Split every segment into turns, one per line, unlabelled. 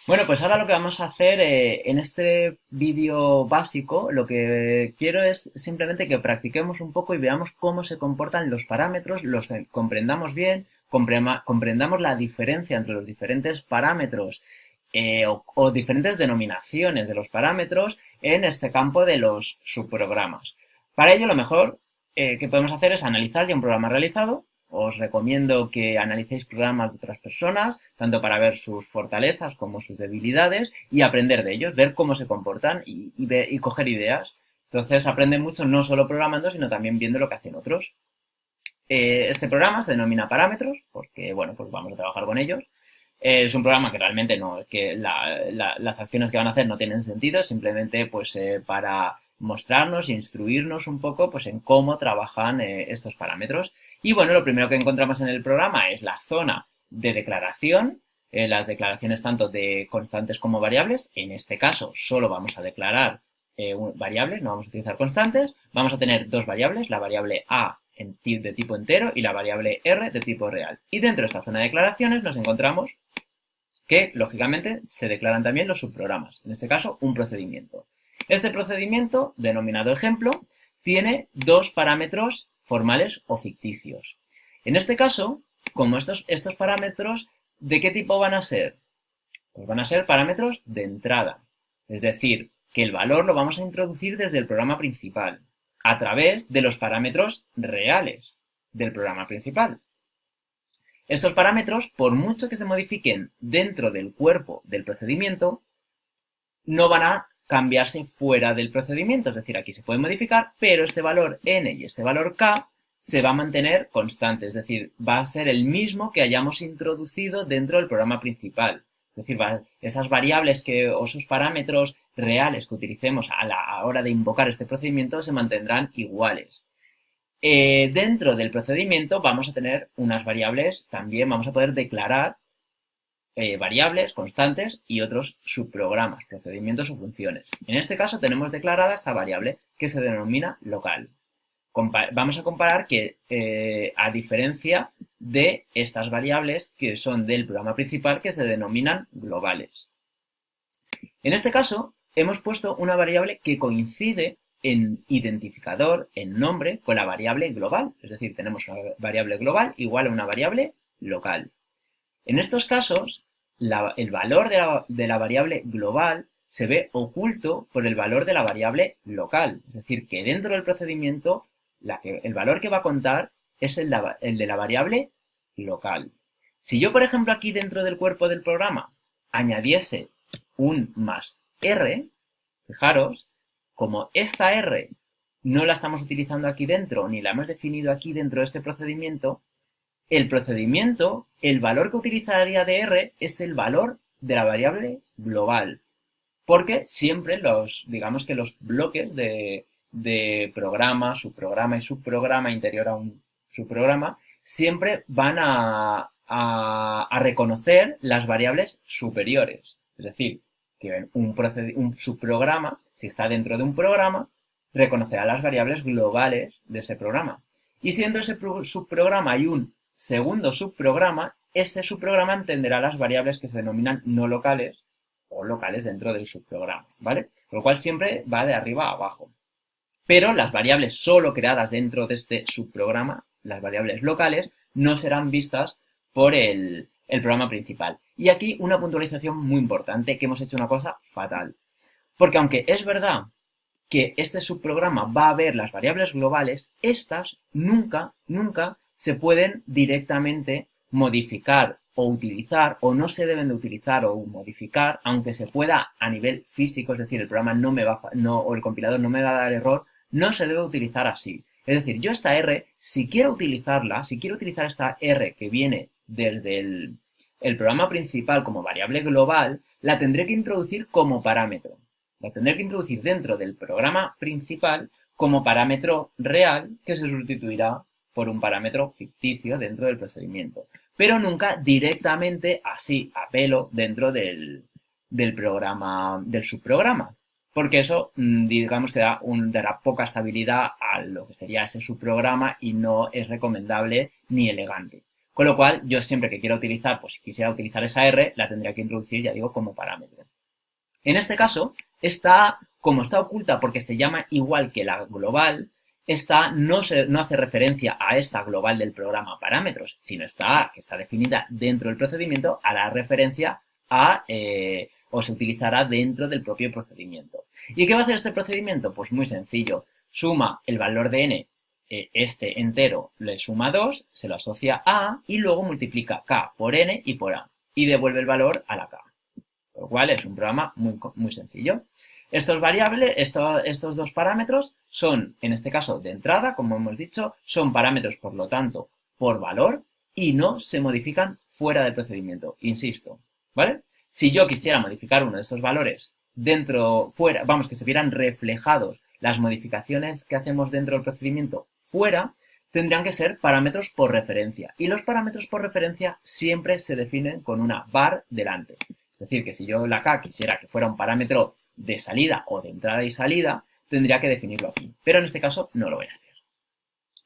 Bueno, pues ahora lo que vamos a hacer en este vídeo básico, lo que quiero es simplemente que practiquemos un poco y veamos cómo se comportan los parámetros, los comprendamos bien, comprendamos la diferencia entre los diferentes parámetros o diferentes denominaciones de los parámetros en este campo de los subprogramas. Para ello, lo mejor que podemos hacer es analizar ya un programa realizado. Os recomiendo que analicéis programas de otras personas, tanto para ver sus fortalezas como sus debilidades y aprender de ellos, ver cómo se comportan y coger ideas. Entonces aprenden mucho no solo programando, sino también viendo lo que hacen otros. Este programa se denomina parámetros, porque bueno, pues vamos a trabajar con ellos. Es un programa que realmente no, que las acciones que van a hacer no tienen sentido, simplemente pues para mostrarnos e instruirnos un poco pues en cómo trabajan estos parámetros. Y bueno, lo primero que encontramos en el programa es la zona de declaración, las declaraciones tanto de constantes como variables. En este caso solo vamos a declarar variables, no vamos a utilizar constantes. Vamos a tener dos variables, la variable a de tipo entero y la variable r de tipo real. Y dentro de esta zona de declaraciones nos encontramos que, lógicamente, se declaran también los subprogramas. En este caso, un procedimiento. Este procedimiento, denominado ejemplo, tiene dos parámetros formales o ficticios. En este caso, como estos parámetros, ¿de qué tipo van a ser? Pues van a ser parámetros de entrada. Es decir, que el valor lo vamos a introducir desde el programa principal, a través de los parámetros reales del programa principal. Estos parámetros, por mucho que se modifiquen dentro del cuerpo del procedimiento, no van a cambiarse fuera del procedimiento. Es decir, aquí se puede modificar, pero este valor n y este valor k se va a mantener constante. Es decir, va a ser el mismo que hayamos introducido dentro del programa principal. Es decir, esas variables o esos parámetros reales que utilicemos a la hora de invocar este procedimiento se mantendrán iguales. Dentro del procedimiento vamos a tener unas variables, también vamos a poder declarar variables, constantes y otros subprogramas, procedimientos o funciones. En este caso tenemos declarada esta variable que se denomina local. Vamos a comparar que, a diferencia de estas variables que son del programa principal que se denominan globales. En este caso, hemos puesto una variable que coincide en identificador, en nombre, con la variable global. Es decir, tenemos una variable global igual a una variable local. En estos casos, el valor de la variable global se ve oculto por el valor de la variable local. Es decir, que dentro del procedimiento, el valor que va a contar es el de la variable local. Si yo, por ejemplo, aquí dentro del cuerpo del programa añadiese un más r, fijaros, como esta r no la estamos utilizando aquí dentro, ni la hemos definido aquí dentro de este procedimiento, el procedimiento, el valor que utilizaría de r es el valor de la variable global. Porque siempre digamos que los bloques de programa, subprograma y subprograma interior a un subprograma, siempre van a reconocer las variables superiores. Es decir, que un subprograma, si está dentro de un programa, reconocerá las variables globales de ese programa. Y siendo ese subprograma hay un segundo subprograma, ese subprograma entenderá las variables que se denominan no locales o locales dentro del subprograma, ¿vale? Con lo cual siempre va de arriba a abajo. Pero las variables solo creadas dentro de este subprograma, las variables locales, no serán vistas por el programa principal. Y aquí una puntualización muy importante, que hemos hecho una cosa fatal. Porque aunque es verdad que este subprograma va a ver las variables globales, estas nunca se pueden directamente modificar o utilizar, o no se deben de utilizar o modificar, aunque se pueda a nivel físico, es decir, el programa o el compilador no me va a dar error, no se debe utilizar así. Es decir, yo esta R, si quiero utilizarla, si quiero utilizar esta R que viene desde el programa principal como variable global, la tendré que introducir como parámetro. La tendré que introducir dentro del programa principal como parámetro real que se sustituirá por un parámetro ficticio dentro del procedimiento. Pero nunca directamente así, a pelo, dentro del programa, del subprograma. Porque eso, digamos que dará poca estabilidad a lo que sería ese subprograma y no es recomendable ni elegante. Con lo cual, yo siempre que quiera utilizar, pues si quisiera utilizar esa R, la tendría que introducir, ya digo, como parámetro. En este caso, como está oculta porque se llama igual que la global, esta no hace referencia a esta global del programa parámetros, sino que está definida dentro del procedimiento, hará referencia o se utilizará dentro del propio procedimiento. ¿Y qué va a hacer este procedimiento? Pues muy sencillo. Suma el valor de n, este entero le suma 2, se lo asocia a A y luego multiplica k por n y por a. Y devuelve el valor a la k. Por lo cual es un programa muy sencillo. Estos variables, estos dos parámetros son, en este caso, de entrada, como hemos dicho, son parámetros, por lo tanto, por valor y no se modifican fuera del procedimiento, insisto, ¿vale? Si yo quisiera modificar uno de estos valores fuera, vamos, que se vieran reflejados las modificaciones que hacemos dentro del procedimiento fuera, tendrían que ser parámetros por referencia. Y los parámetros por referencia siempre se definen con una var delante. Es decir, que si yo la k quisiera que fuera un parámetro de salida o de entrada y salida, tendría que definirlo aquí. Pero en este caso no lo voy a hacer.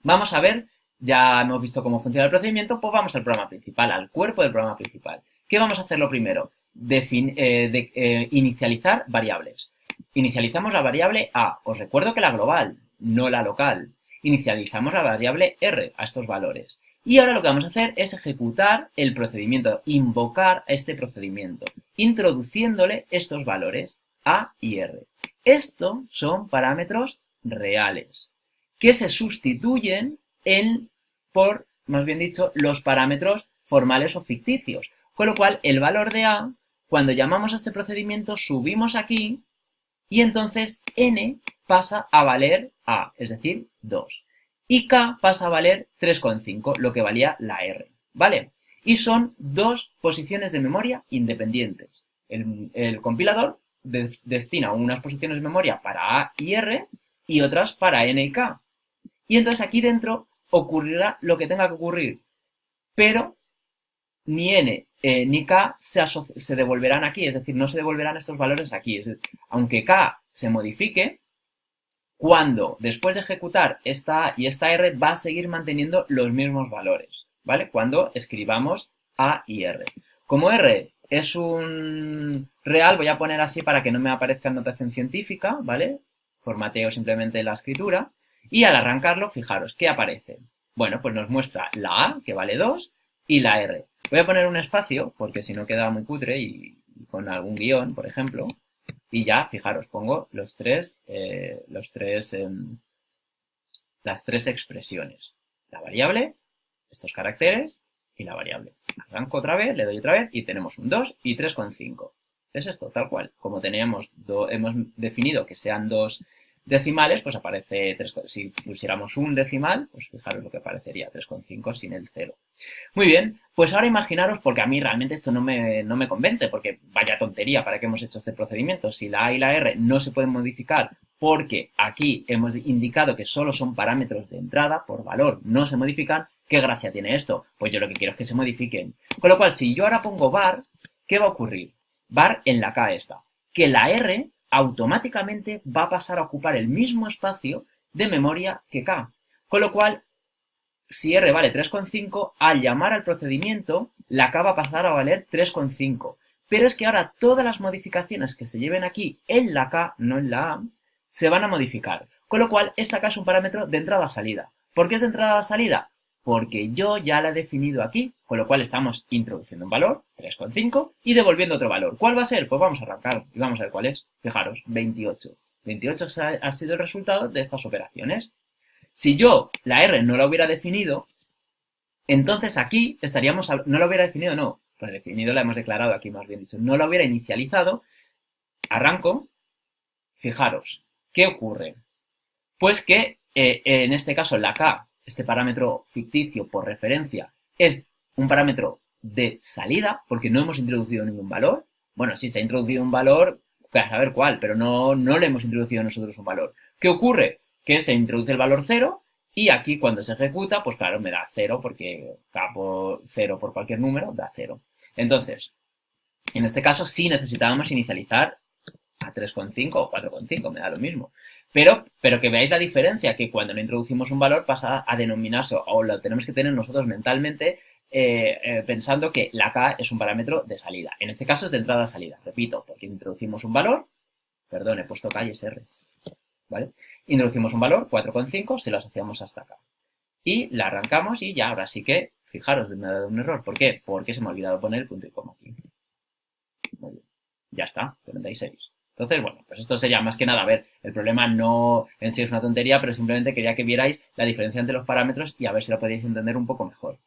Vamos a ver, ya hemos visto cómo funciona el procedimiento, pues vamos al programa principal, al cuerpo del programa principal. ¿Qué vamos a hacer lo primero? Inicializar variables. Inicializamos la variable A. Os recuerdo que la global, no la local. Inicializamos la variable R a estos valores. Y ahora lo que vamos a hacer es ejecutar el procedimiento, invocar este procedimiento, introduciéndole estos valores A y R. Estos son parámetros reales, que se sustituyen por, más bien dicho, los parámetros formales o ficticios. Con lo cual, el valor de A, cuando llamamos a este procedimiento, subimos aquí y entonces n pasa a valer A, es decir, 2. Y k pasa a valer 3,5, lo que valía la R, ¿vale? Y son dos posiciones de memoria independientes. El compilador destina unas posiciones de memoria para A y R y otras para n y k. Y entonces aquí dentro ocurrirá lo que tenga que ocurrir, pero ni n ni k se devolverán aquí, es decir, no se devolverán estos valores aquí. Es decir, aunque k se modifique, cuando después de ejecutar esta A y esta R va a seguir manteniendo los mismos valores, ¿vale? Cuando escribamos A y R. Como R es un real, voy a poner así para que no me aparezca en notación científica, ¿vale? Formateo simplemente la escritura. Y al arrancarlo, fijaros, ¿qué aparece? Bueno, pues nos muestra la A, que vale 2, y la R. Voy a poner un espacio, porque si no queda muy cutre y con algún guión, por ejemplo. Y ya, fijaros, pongo las tres expresiones. La variable, estos caracteres y la variable. Arranco otra vez, le doy otra vez y tenemos un 2 y 3,5. Es esto, tal cual. Como hemos definido que sean dos decimales, pues aparece 3. Si pusiéramos un decimal, pues fijaros lo que aparecería, 3,5 sin el 0. Muy bien, pues ahora imaginaros, porque a mí realmente esto no me convence, porque vaya tontería para que hemos hecho este procedimiento. Si la A y la R no se pueden modificar porque aquí hemos indicado que solo son parámetros de entrada, por valor no se modifican, ¿qué gracia tiene esto? Pues yo lo que quiero es que se modifiquen. Con lo cual, si yo ahora pongo var, ¿qué va a ocurrir? Var en la K esta, que la R automáticamente va a pasar a ocupar el mismo espacio de memoria que K. Con lo cual, si R vale 3,5, al llamar al procedimiento, la K va a pasar a valer 3,5. Pero es que ahora todas las modificaciones que se lleven aquí en la K, no en la A, se van a modificar. Con lo cual, esta K es un parámetro de entrada-salida. ¿Por qué es de entrada-salida? Porque yo ya la he definido aquí, con lo cual estamos introduciendo un valor, 3,5, y devolviendo otro valor. ¿Cuál va a ser? Pues vamos a arrancar y vamos a ver cuál es. Fijaros, 28. 28 ha sido el resultado de estas operaciones. Si yo la R no la hubiera definido, entonces aquí estaríamos... No la hubiera definido, no. Pues definido la hemos declarado aquí, más bien dicho. No la hubiera inicializado. Arranco. Fijaros, ¿qué ocurre? Pues que en este caso la K, este parámetro ficticio por referencia, es un parámetro de salida, porque no hemos introducido ningún valor. Bueno, sí se ha introducido un valor, a saber cuál, pero no le hemos introducido nosotros un valor. ¿Qué ocurre? Que se introduce el valor 0 y aquí cuando se ejecuta, pues claro, me da 0 porque K por 0 por cualquier número da 0. Entonces, en este caso sí necesitábamos inicializar a 3,5 o 4,5, me da lo mismo. Pero que veáis la diferencia, que cuando no introducimos un valor pasa a denominarse, o lo tenemos que tener nosotros mentalmente, pensando que la K es un parámetro de salida. En este caso es de entrada-salida, repito, porque introducimos un valor, perdón, he puesto K y es R, ¿vale? Introducimos un valor, 4,5, se lo asociamos hasta acá. Y la arrancamos y ya, ahora sí que, fijaros, me ha dado un error. ¿Por qué? Porque se me ha olvidado poner el punto y coma aquí. Muy bien. Ya está, 36. Entonces, bueno, pues esto sería más que nada, a ver, el problema no en sí es una tontería, pero simplemente quería que vierais la diferencia entre los parámetros y a ver si lo podéis entender un poco mejor.